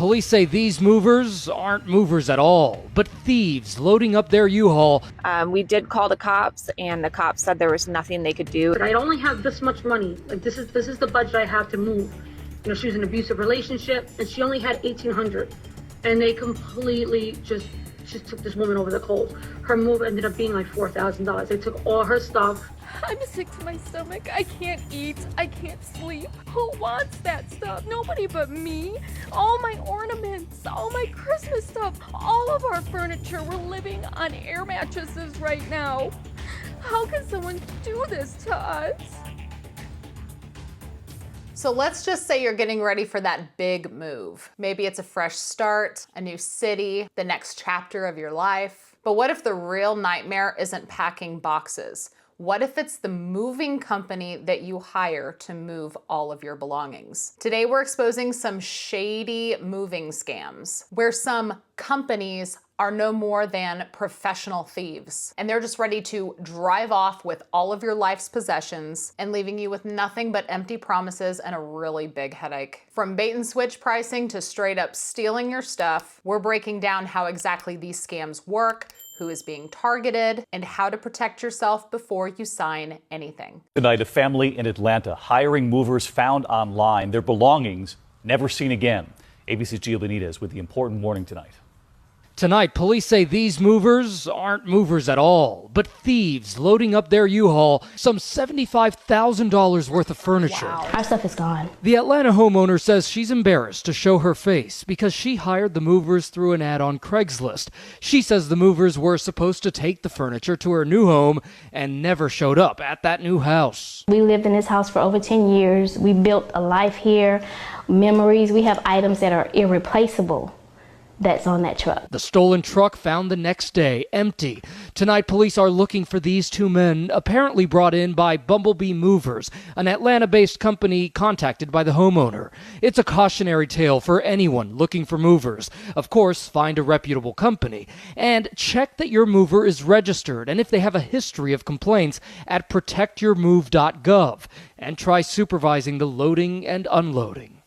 police say these movers aren't movers at all, but thieves loading up their U-Haul. We did call the cops, and the cops said there was nothing they could do. But I only have this much money. Like this is the budget I have to move. You know, she was in an abusive relationship, and she only had $1,800, and they completely just took this woman over the coals. Her move ended up being like $4,000. They took all her stuff. I'm sick to my stomach. I can't eat. I can't sleep. Who wants that stuff? Nobody but me. All my ornaments, all my Christmas stuff, all of our furniture. We're living on air mattresses right now. How can someone do this to us? So let's just say you're getting ready for that big move. Maybe it's a fresh start, a new city, the next chapter of your life. But what if the real nightmare isn't packing boxes? What if it's the moving company that you hire to move all of your belongings? Today we're exposing some shady moving scams where some companies are no more than professional thieves, and they're just ready to drive off with all of your life's possessions and leaving you with nothing but empty promises and a really big headache. From bait and switch pricing to straight up stealing your stuff, we're breaking down how exactly these scams work, who is being targeted, and how to protect yourself before you sign anything. Tonight, a family in Atlanta hiring movers found online, their belongings never seen again. ABC's Gio Benitez with the important warning tonight. Tonight, police say these movers aren't movers at all, but thieves loading up their U-Haul, some $75,000 worth of furniture. Wow. Our stuff is gone. The Atlanta homeowner says she's embarrassed to show her face because she hired the movers through an ad on Craigslist. She says the movers were supposed to take the furniture to her new home and never showed up at that new house. We lived in this house for over 10 years. We built a life here, memories. We have items that are irreplaceable that's on that truck. The stolen truck found the next day, empty. Tonight, police are looking for these two men, apparently brought in by Bumblebee Movers, an Atlanta-based company contacted by the homeowner. It's a cautionary tale for anyone looking for movers. Of course, find a reputable company. And check that your mover is registered, and if they have a history of complaints, at protectyourmove.gov. And try supervising the loading and unloading.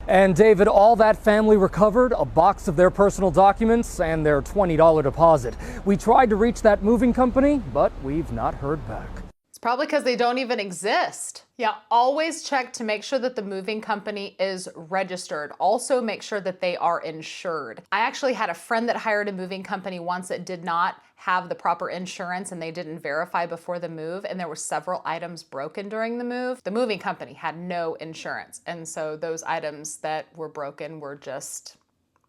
And David, all that family recovered, a box of their personal documents and their $20 deposit. We tried to reach that moving company, but we've not heard back. It's probably because they don't even exist. Yeah, always check to make sure that the moving company is registered. Also make sure that they are insured. I actually had a friend that hired a moving company once that did not have the proper insurance and they didn't verify before the move, and there were several items broken during the move. The moving company had no insurance, and so those items that were broken were just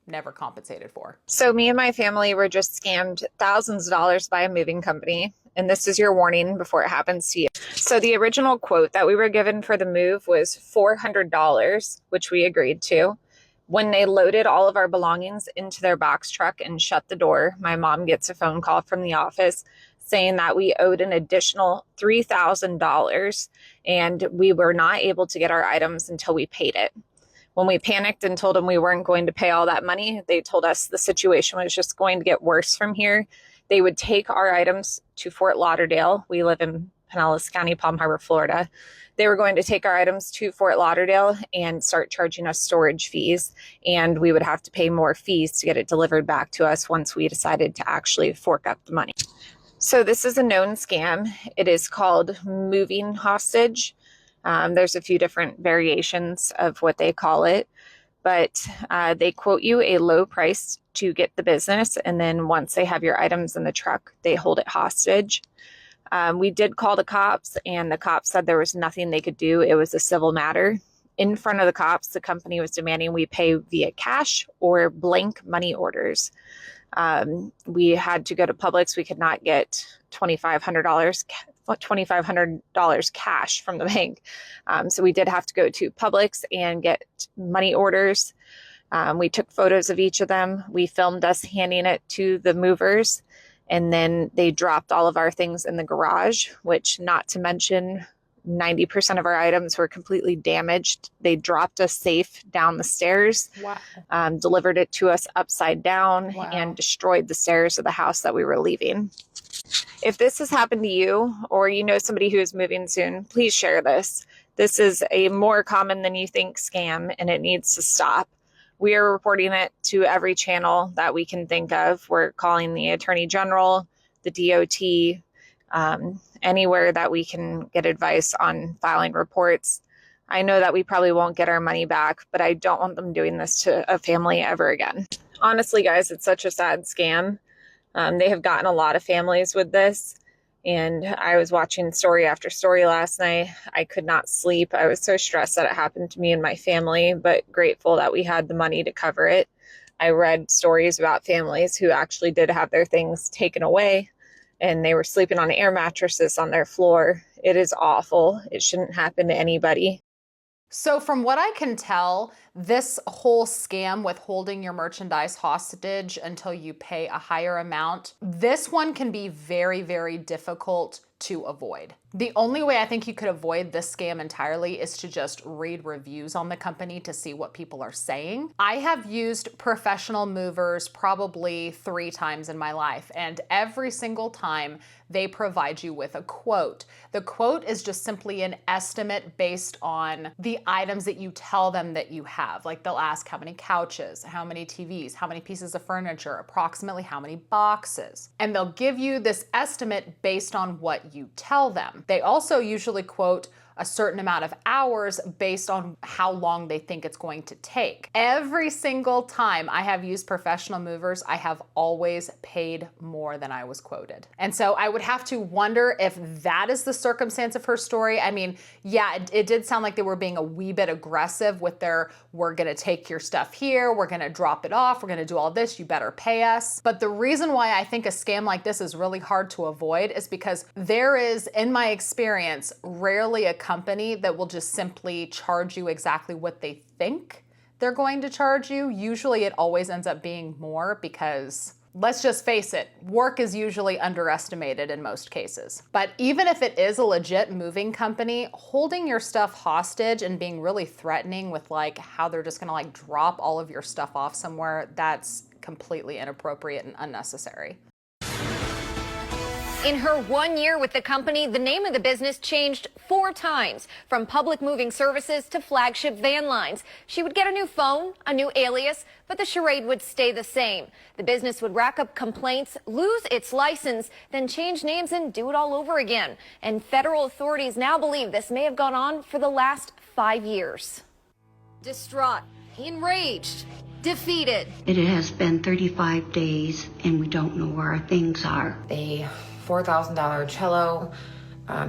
never compensated for. So me and my family were just scammed thousands of dollars by a moving company. And this is your warning before it happens to you. So the original quote that we were given for the move was $400, which we agreed to. When they loaded all of our belongings into their box truck and shut the door, my mom gets a phone call from the office saying that we owed an additional $3,000 and we were not able to get our items until we paid it. When we panicked and told them we weren't going to pay all that money, they told us the situation was just going to get worse from here. They would take our items to Fort Lauderdale. We live in Pinellas County, Palm Harbor, Florida. They were going to take our items to Fort Lauderdale and start charging us storage fees. And we would have to pay more fees to get it delivered back to us once we decided to actually fork up the money. So this is a known scam. It is called moving hostage. There's a few different variations of what they call it, but they quote you a low price to get the business. And then once they have your items in the truck, they hold it hostage. We did call the cops, and the cops said there was nothing they could do. It was a civil matter. In front of the cops, the company was demanding we pay via cash or blank money orders. We had to go to Publix. We could not get $2,500 cash from the bank. So we did have to go to Publix and get money orders. We took photos of each of them. We filmed us handing it to the movers, and then they dropped all of our things in the garage, which, not to mention, 90% of our items were completely damaged. They dropped us safe down the stairs, delivered it to us upside down, and destroyed the stairs of the house that we were leaving. If this has happened to you, or you know somebody who is moving soon, please share this. This is a more common than you think scam, and it needs to stop. We are reporting it to every channel that we can think of. We're calling the Attorney General, the DOT, anywhere that we can get advice on filing reports. I know that we probably won't get our money back, but I don't want them doing this to a family ever again. Honestly, guys, it's such a sad scam. They have gotten a lot of families with this. And I was watching story after story last night. I could not sleep. I was so stressed that it happened to me and my family, but grateful that we had the money to cover it. I read stories about families who actually did have their things taken away and they were sleeping on air mattresses on their floor. It is awful. It shouldn't happen to anybody. So from what I can tell, this whole scam with holding your merchandise hostage until you pay a higher amount, this one can be very, very difficult to avoid. The only way I think you could avoid this scam entirely is to just read reviews on the company to see what people are saying. I have used professional movers probably 3 times in my life, and every single time they provide you with a quote. The quote is just simply an estimate based on the items that you tell them that you have. Like they'll ask how many couches, how many TVs, how many pieces of furniture, approximately how many boxes. And they'll give you this estimate based on what you tell them. They also usually quote a certain amount of hours based on how long they think it's going to take. Every single time I have used professional movers, I have always paid more than I was quoted. And so I would have to wonder if that is the circumstance of her story. I mean, yeah, it did sound like they were being a wee bit aggressive with their, we're gonna take your stuff here, we're gonna drop it off, we're gonna do all this, you better pay us. But the reason why I think a scam like this is really hard to avoid is because there is, in my experience, rarely a company that will just simply charge you exactly what they think they're going to charge you. Usually it always ends up being more because, let's just face it, work is usually underestimated in most cases. But even if it is a legit moving company, holding your stuff hostage and being really threatening with like how they're just gonna like drop all of your stuff off somewhere, that's completely inappropriate and unnecessary. In her 1 year with the company, the name of the business changed 4 times, from Public Moving Services to Flagship Van Lines. She would get a new phone, a new alias, but the charade would stay the same. The business would rack up complaints, lose its license, then change names and do it all over again. And federal authorities now believe this may have gone on for the last 5 years. Distraught, enraged, defeated. It has been 35 days and we don't know where our things are. A $4,000 cello,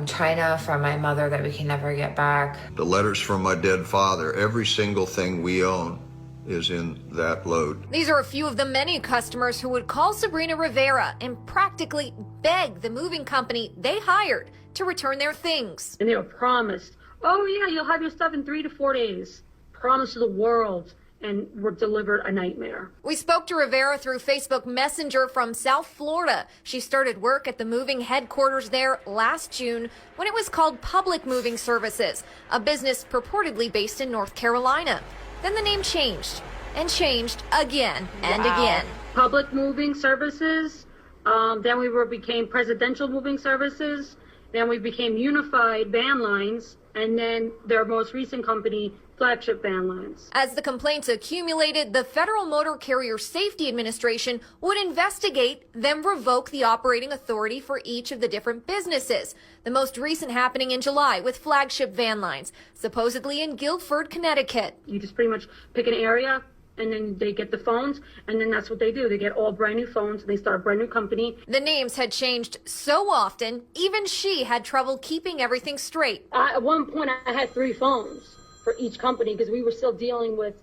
china from my mother that we can never get back. The letters from my dead father, every single thing we own is in that load. These are a few of the many customers who would call Sabrina Rivera and practically beg the moving company they hired to return their things. And they were promised, oh yeah, you'll have your stuff in 3 to 4 days. Promise to the world. And were delivered a nightmare. We spoke to Rivera through Facebook Messenger from South Florida. She started work at the moving headquarters there last June when it was called Public Moving Services, a business purportedly based in North Carolina. Then the name changed and changed again and again. Public Moving Services, then we became Presidential Moving Services, then we became Unified Van Lines, and then their most recent company, Flagship Van Lines. As the complaints accumulated, the Federal Motor Carrier Safety Administration would investigate, then revoke the operating authority for each of the different businesses. The most recent happening in July with Flagship Van Lines, supposedly in Guilford, Connecticut. You just pretty much pick an area, and then they get the phones, and then that's what they do. They get all brand new phones, and they start a brand new company. The names had changed so often, even she had trouble keeping everything straight. At one point, I had 3 phones for each company because we were still dealing with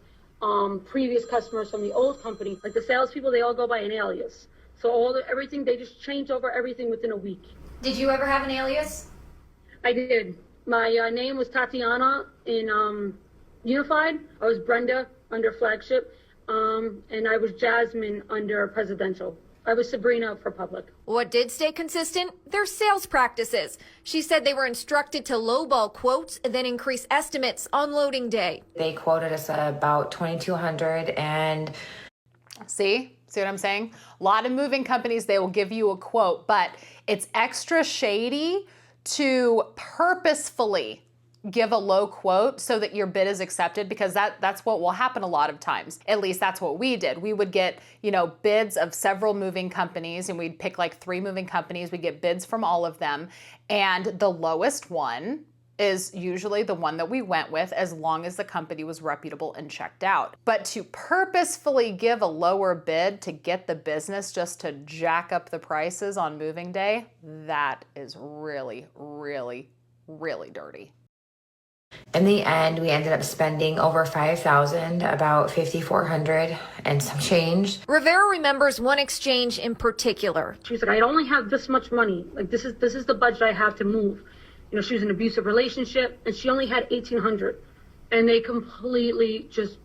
previous customers from the old company. Like the salespeople, they all go by an alias. So everything, they just change over everything within a week. Did you ever have an alias? I did. My name was Tatiana in Unified. I was Brenda under Flagship, and I was Jasmine under Presidential. I was Sabrina for Public. What did stay consistent? Their sales practices. She said they were instructed to lowball quotes and then increase estimates on loading day. They quoted us about $2,200 and... See what I'm saying? A lot of moving companies, they will give you a quote, but it's extra shady to purposefully give a low quote so that your bid is accepted, because that's what will happen a lot of times. At least that's what we did. We would get, bids of several moving companies, and we'd pick like 3 moving companies. We'd get bids from all of them, and the lowest one is usually the one that we went with, as long as the company was reputable and checked out. But to purposefully give a lower bid to get the business just to jack up the prices on moving day, that is really, really, really dirty. In the end, we ended up spending over $5,000, about $5,400 and some change. Rivera remembers one exchange in particular. She was like, I only have this much money. Like, this is the budget I have to move. She was in an abusive relationship, and she only had $1,800, and they completely just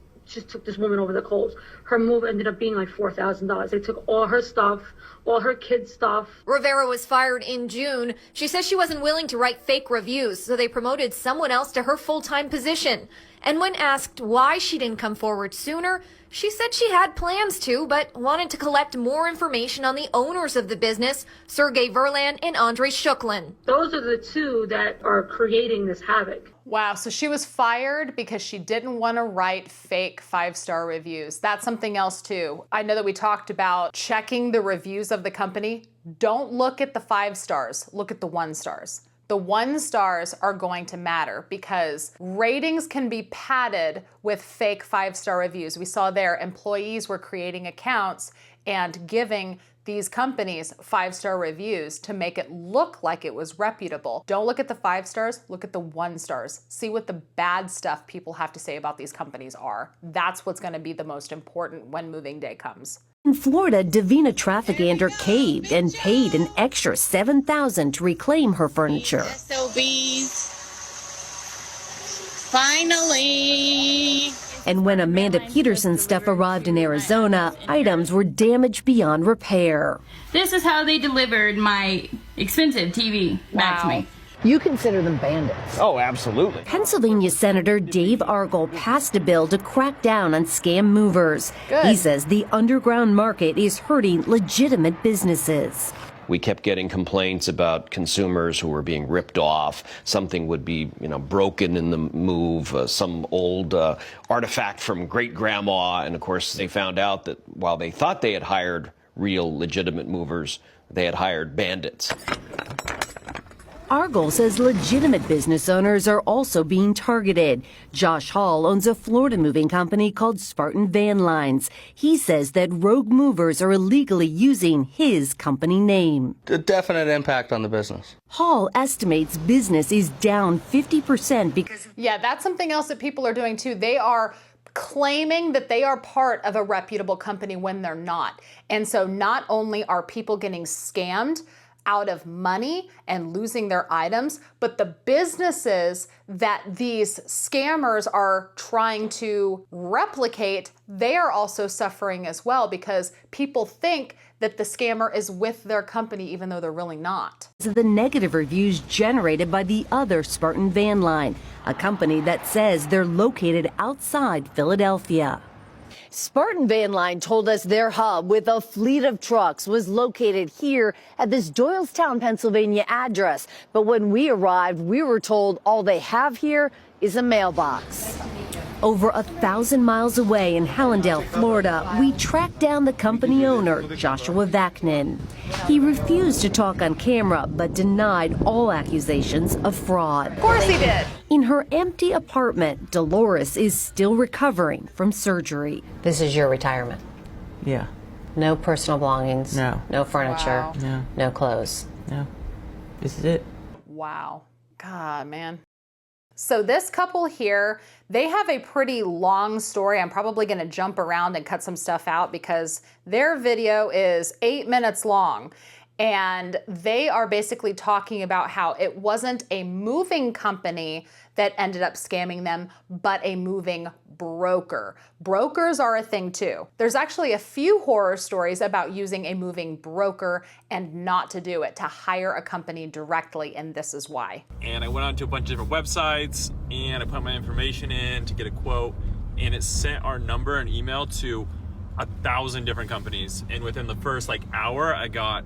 took this woman over the coals. Her move ended up being like $4,000. They took all her stuff, all her kids' stuff. Rivera was fired in June. She says she wasn't willing to write fake reviews, so they promoted someone else to her full-time position. And when asked why she didn't come forward sooner, she said she had plans to, but wanted to collect more information on the owners of the business, Sergey Verlan and Andrei Shuklin. Those are the 2 that are creating this havoc. Wow, so she was fired because she didn't want to write fake 5-star reviews. That's something else too. I know that we talked about checking the reviews of the company. Don't look at the 5 stars, look at the 1 stars. The 1 stars are going to matter because ratings can be padded with fake 5-star reviews. We saw there employees were creating accounts and giving these companies 5-star reviews to make it look like it was reputable. Don't look at the 5 stars, look at the 1 stars. See what the bad stuff people have to say about these companies are. That's what's going to be the most important when moving day comes. In Florida, Davina Trafficander caved and paid an extra $7,000 to reclaim her furniture. SOBs. Finally. And when Amanda Peterson's stuff arrived in Arizona, items were damaged beyond repair. This is how they delivered my expensive TV back to me. You consider them bandits? Oh, absolutely. Pennsylvania Senator Dave Argall passed a bill to crack down on scam movers. Good. He says the underground market is hurting legitimate businesses. We kept getting complaints about consumers who were being ripped off. Something would be, broken in the move, some old artifact from great-grandma. And, of course, they found out that while they thought they had hired real legitimate movers, they had hired bandits. Argall says legitimate business owners are also being targeted. Josh Hall owns a Florida moving company called Spartan Van Lines. He says that rogue movers are illegally using his company name. A definite impact on the business. Hall estimates business is down 50% because... Yeah, that's something else that people are doing too. They are claiming that they are part of a reputable company when they're not. And so not only are people getting scammed out of money and losing their items, but the businesses that these scammers are trying to replicate, they are also suffering as well because people think that the scammer is with their company even though they're really not. The negative reviews generated by the other Spartan Van Line, a company that says they're located outside Philadelphia. Spartan Van Line told us their hub with a fleet of trucks was located here at this Doylestown, Pennsylvania address. But when we arrived, we were told all they have here is a mailbox. Over 1,000 miles away in Hallandale, Florida, we tracked down the company owner, Joshua Vaknin. He refused to talk on camera, but denied all accusations of fraud. Of course he did. In her empty apartment, Dolores is still recovering from surgery. This is your retirement? Yeah. No personal belongings? No. No furniture? Wow. No. No clothes? No. This is it. Wow. God, man. So this couple here, they have a pretty long story. I'm probably going to jump around and cut some stuff out because their video is 8 minutes long. And they are basically talking about how it wasn't a moving company that ended up scamming them, but a moving broker. Brokers are a thing too. There's actually a few horror stories about using a moving broker and not to do it, to hire a company directly, and this is why. And I went on to a bunch of different websites and I put my information in to get a quote, and it sent our number and email to 1,000 different companies. And within the first hour, I got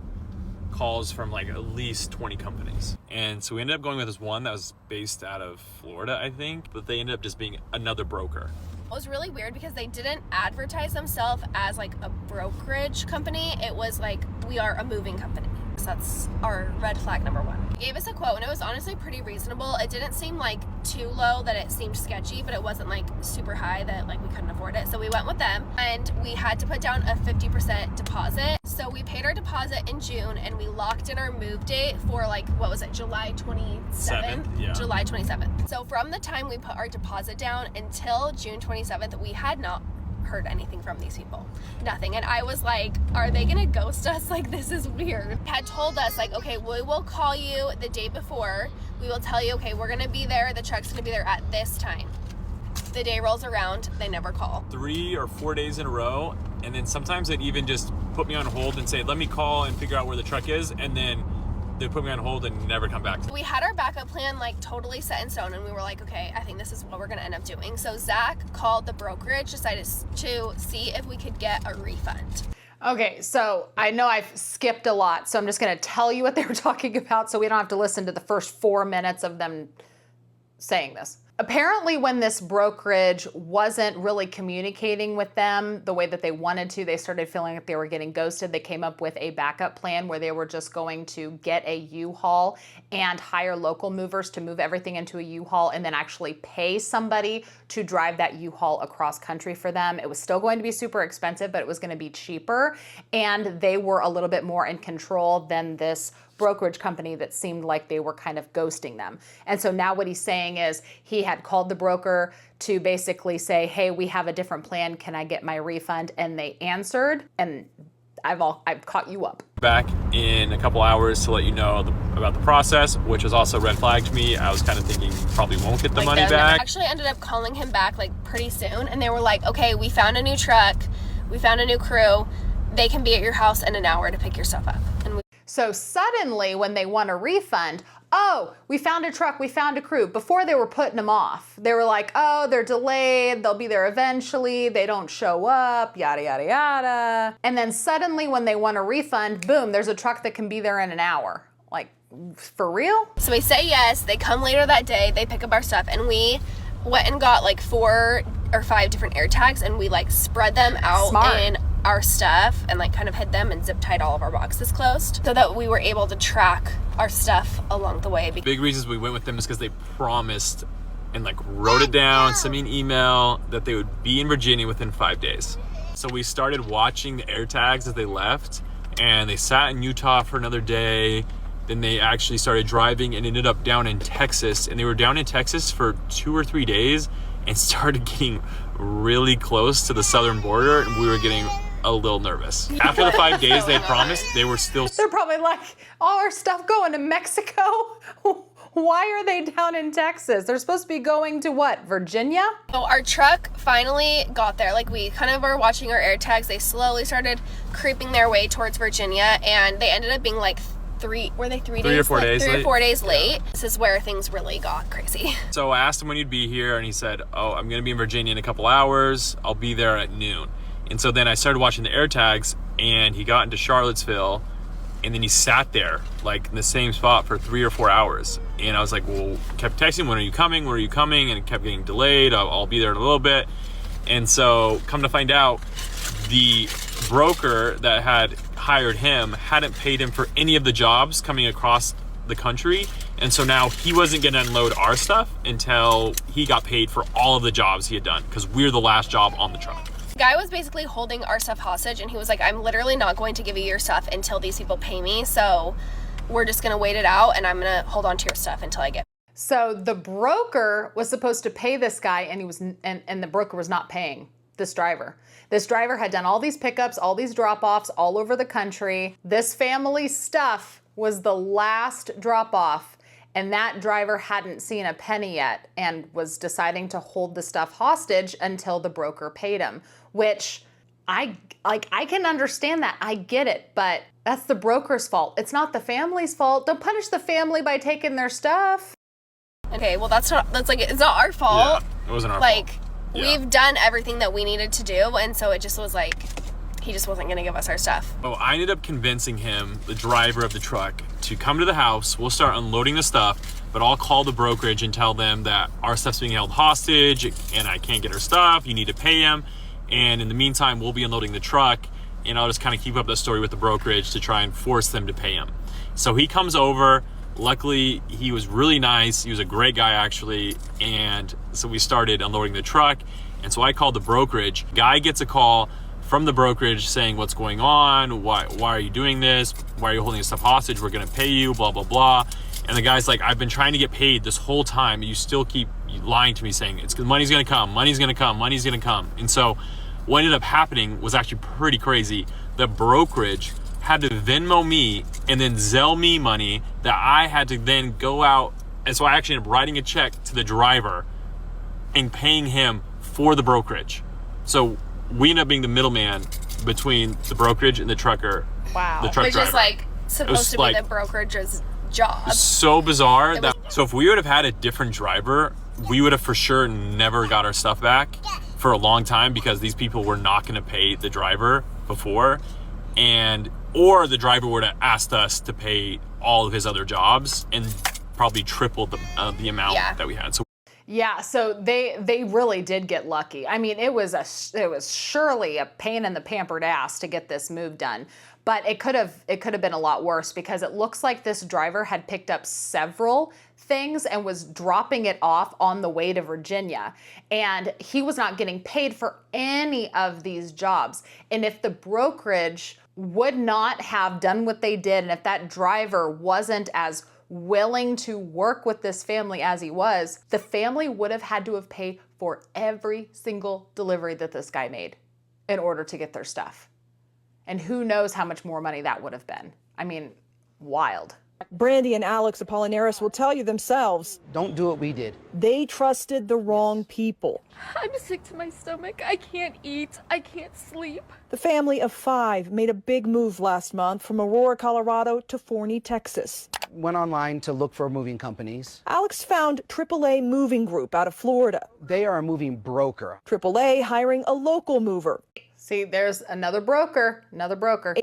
calls from like at least 20 companies. And so we ended up going with this one that was based out of Florida, I think, but they ended up just being another broker. It was really weird because they didn't advertise themselves as like a brokerage company. It was like, we are a moving company. So that's our red flag number one. They gave us a quote and it was honestly pretty reasonable. It didn't seem like too low that it seemed sketchy, but it wasn't like super high that like we couldn't afford it. So we went with them and we had to put down a 50% deposit. So we paid our deposit in June and we locked in our move date for like, what was it, July 27th? Yeah. July 27th. So from the time we put our deposit down until June 27th, we had not heard anything from these people. Nothing. And I was like, are they gonna ghost us? Like, this is weird. Had told us like, okay, we will call you the day before. We will tell you, okay, we're gonna be there. The truck's gonna be there at this time. The day rolls around, they never call. 3 or 4 days in a row. And then sometimes they'd even just put me on hold and say, let me call and figure out where the truck is. And then they put me on hold and never come back. We had our backup plan like totally set in stone and we were like, okay, I think this is what we're gonna end up doing. So Zach called the brokerage, decided to see if we could get a refund. Okay, so I know I've skipped a lot, so I'm just gonna tell you what they were talking about so we don't have to listen to the first 4 minutes of them saying this. Apparently when this brokerage wasn't really communicating with them the way that they wanted to, they started feeling like they were getting ghosted. They came up with a backup plan where they were just going to get a U-Haul and hire local movers to move everything into a U-Haul and then actually pay somebody to drive that U-Haul across country for them. It was still going to be super expensive, but it was going to be cheaper. And they were a little bit more in control than this brokerage company that seemed like they were kind of ghosting them. And so now what he's saying is he had called the broker to basically say, hey, we have a different plan. Can I get my refund? And they answered, and I've caught you up. Back in a couple hours to let you know about the process, which was also red flag to me. I was kind of thinking you probably won't get the money back. I actually ended up calling him back like pretty soon, and they were like, okay, we found a new truck, we found a new crew. They can be at your house in an hour to pick your stuff up. And so suddenly when they want a refund, oh, we found a truck, we found a crew. Before they were putting them off. They were like, oh, they're delayed, they'll be there eventually, they don't show up, yada, yada, yada. And then suddenly when they want a refund, boom, there's a truck that can be there in an hour. Like, for real? So we say yes, they come later that day, they pick up our stuff, and we went and got like 4 or 5 different air tags and we like spread them out in our stuff and like kind of hid them and zip tied all of our boxes closed so that we were able to track our stuff along the way. Big reasons we went with them is because they promised and like wrote it down, sent me an email that they would be in Virginia within 5 days. So we started watching the air tags as they left, and they sat in Utah for another day. Then they actually started driving and ended up down in Texas, and they were down in Texas for 2 or 3 days and started getting really close to the southern border, and we were getting a little nervous. After the 5 days they had promised, they were still... They're probably like, all our stuff going to Mexico? Why are they down in Texas? They're supposed to be going to what, Virginia? So our truck finally got there. Like, we kind of were watching our air tags. They slowly started creeping their way towards Virginia, and they ended up being like 3 or 4 days late. This is where things really got crazy. So I asked him when he'd be here, and he said, oh, I'm gonna be in Virginia in a couple hours. I'll be there at noon. And so then I started watching the air tags, and he got into Charlottesville, and then he sat there like in the same spot for 3 or 4 hours. And I was like, well, kept texting, when are you coming? When are you coming? And it kept getting delayed. I'll be there in a little bit. And so come to find out, the broker that had hired him hadn't paid him for any of the jobs coming across the country. And so now he wasn't going to unload our stuff until he got paid for all of the jobs he had done, because we're the last job on the truck. The guy was basically holding our stuff hostage, and he was like, I'm literally not going to give you your stuff until these people pay me. So we're just going to wait it out, and I'm going to hold on to your stuff until I get. So the broker was supposed to pay this guy, and he was, and the broker was not paying this driver. This driver had done all these pickups, all these drop-offs all over the country. This family's stuff was the last drop-off, and that driver hadn't seen a penny yet and was deciding to hold the stuff hostage until the broker paid him, which I can understand that. I get it, but that's the broker's fault. It's not the family's fault. Don't punish the family by taking their stuff. Okay, well it's not our fault. Yeah, it wasn't our fault. Yeah. We've done everything that we needed to do, and so it just was like, he just wasn't going to give us our stuff. So I ended up convincing him, the driver of the truck, to come to the house. We'll start unloading the stuff, but I'll call the brokerage and tell them that our stuff's being held hostage and I can't get our stuff. You need to pay him. And in the meantime, we'll be unloading the truck, and I'll just kind of keep up the story with the brokerage to try and force them to pay him. So he comes over. Luckily, he was really nice. He was a great guy, actually. And so we started unloading the truck. And so I called the brokerage. Guy gets a call from the brokerage saying, what's going on? Why are you doing this? Why are you holding this stuff hostage? We're going to pay you, blah, blah, blah. And the guy's like, I've been trying to get paid this whole time. You still keep lying to me, saying money's going to come, money's going to come, money's going to come. And so what ended up happening was actually pretty crazy. The brokerage had to Venmo me and then Zelle me money that I had to then go out. And so I actually ended up writing a check to the driver and paying him for the brokerage. So we ended up being the middleman between the brokerage and the trucker. Wow. The truck Which driver. is like supposed to be the brokerage's job. So bizarre. So if we would have had a different driver, we would have for sure never got our stuff back for a long time, because these people were not going to pay the driver before, or the driver would have asked us to pay all of his other jobs and probably tripled the amount that we had. So yeah, so they really did get lucky. I mean, it was surely a pain in the pampered ass to get this move done, but it could have been a lot worse, because it looks like this driver had picked up several things and was dropping it off on the way to Virginia, and he was not getting paid for any of these jobs. And if the brokerage would not have done what they did, and if that driver wasn't as willing to work with this family as he was, the family would have had to have paid for every single delivery that this guy made in order to get their stuff. And who knows how much more money that would have been. I mean, wild. Brandy and Alex Apollinaris will tell you themselves. Don't do what we did. They trusted the wrong people. I'm sick to my stomach. I can't eat. I can't sleep. The family of 5 made a big move last month from Aurora, Colorado to Forney, Texas. Went online to look for moving companies. Alex found AAA Moving Group out of Florida. They are a moving broker. AAA hiring a local mover. See, there's another broker.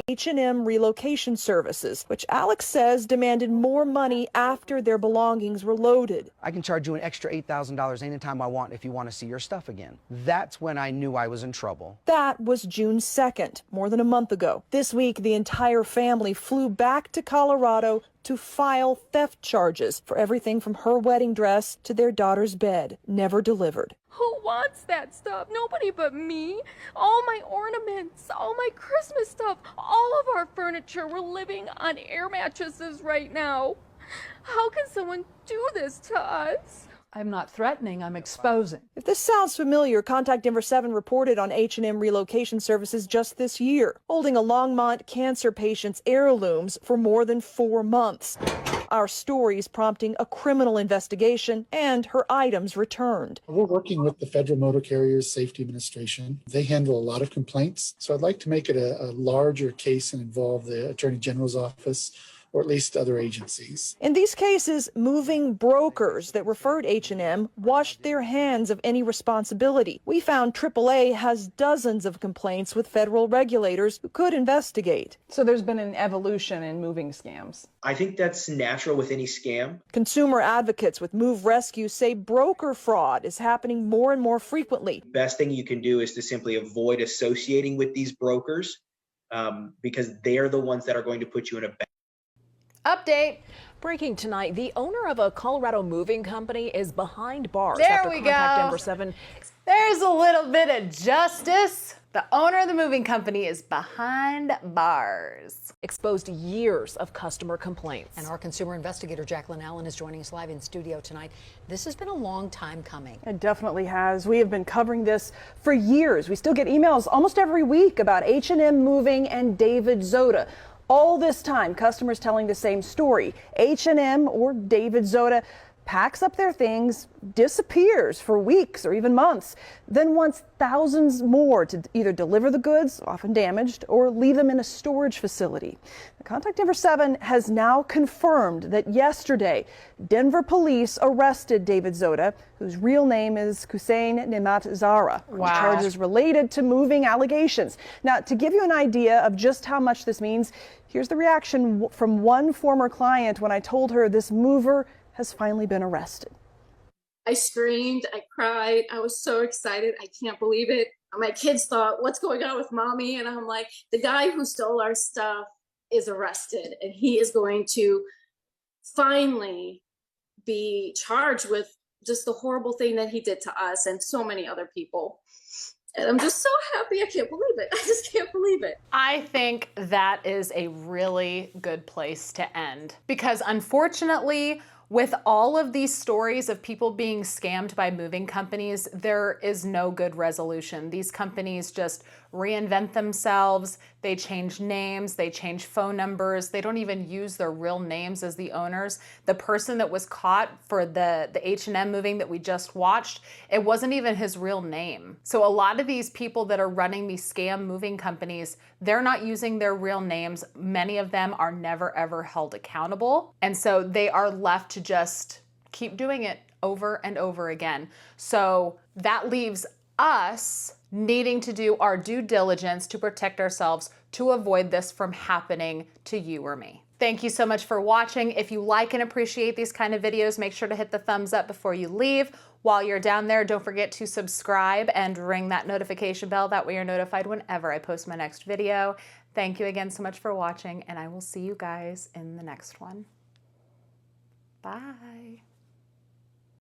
H&M Relocation Services, which Alex says demanded more money after their belongings were loaded. I can charge you an extra $8,000 anytime I want if you want to see your stuff again. That's when I knew I was in trouble. That was June 2nd, more than a month ago. This week, the entire family flew back to Colorado to file theft charges for everything from her wedding dress to their daughter's bed, never delivered. Who wants that stuff? Nobody but me. All my ornaments, all my Christmas stuff, all of our furniture. We're living on air mattresses right now. How can someone do this to us? I'm not threatening, I'm exposing. If this sounds familiar, Contact Denver 7 reported on H&M Relocation Services just this year, holding a Longmont cancer patient's heirlooms for more than 4 months. Our stories prompting a criminal investigation and her items returned. We're working with the Federal Motor Carriers Safety Administration. They handle a lot of complaints, so I'd like to make it a larger case and involve the Attorney General's office, or at least other agencies. In these cases, moving brokers that referred H&M washed their hands of any responsibility. We found AAA has dozens of complaints with federal regulators who could investigate. So there's been an evolution in moving scams. I think that's natural with any scam. Consumer advocates with Move Rescue say broker fraud is happening more and more frequently. Best thing you can do is to simply avoid associating with these brokers because they're the ones that are going to put you in a bad Update. Breaking tonight, the owner of a Colorado moving company is behind bars. There after we Contact go. Denver 7. There's a little bit of justice. The owner of the moving company is behind bars. Exposed years of customer complaints. And our consumer investigator, Jacqueline Allen, is joining us live in studio tonight. This has been a long time coming. It definitely has. We have been covering this for years. We still get emails almost every week about H&M Moving and David Zoda. All this time, customers telling the same story. H&M or David Zoda packs up their things, disappears for weeks or even months, then wants thousands more to either deliver the goods, often damaged, or leave them in a storage facility. The Contact Denver 7 has now confirmed that yesterday, Denver police arrested David Zoda, whose real name is Hussein Nemat Zara, on charges related to moving allegations. Now, to give you an idea of just how much this means, here's the reaction from one former client when I told her this mover has finally been arrested. I screamed, I cried, I was so excited, I can't believe it. My kids thought, what's going on with mommy? And I'm like, the guy who stole our stuff is arrested, and he is going to finally be charged with just the horrible thing that he did to us and so many other people. And I'm just so happy. I can't believe it. I just can't believe it. I think that is a really good place to end, because unfortunately, with all of these stories of people being scammed by moving companies, there is no good resolution. These companies just reinvent themselves, they change names, they change phone numbers, they don't even use their real names as the owners. The person that was caught for the H&M moving that we just watched, it wasn't even his real name. So a lot of these people that are running these scam moving companies, they're not using their real names. Many of them are never ever held accountable. And so they are left to just keep doing it over and over again. So that leaves us needing to do our due diligence to protect ourselves to avoid this from happening to you or me. Thank you so much for watching. If you like and appreciate these kind of videos, make sure to hit the thumbs up before you leave. While you're down there, don't forget to subscribe and ring that notification bell. That way you're notified whenever I post my next video. Thank you again so much for watching, and I will see you guys in the next one. Bye.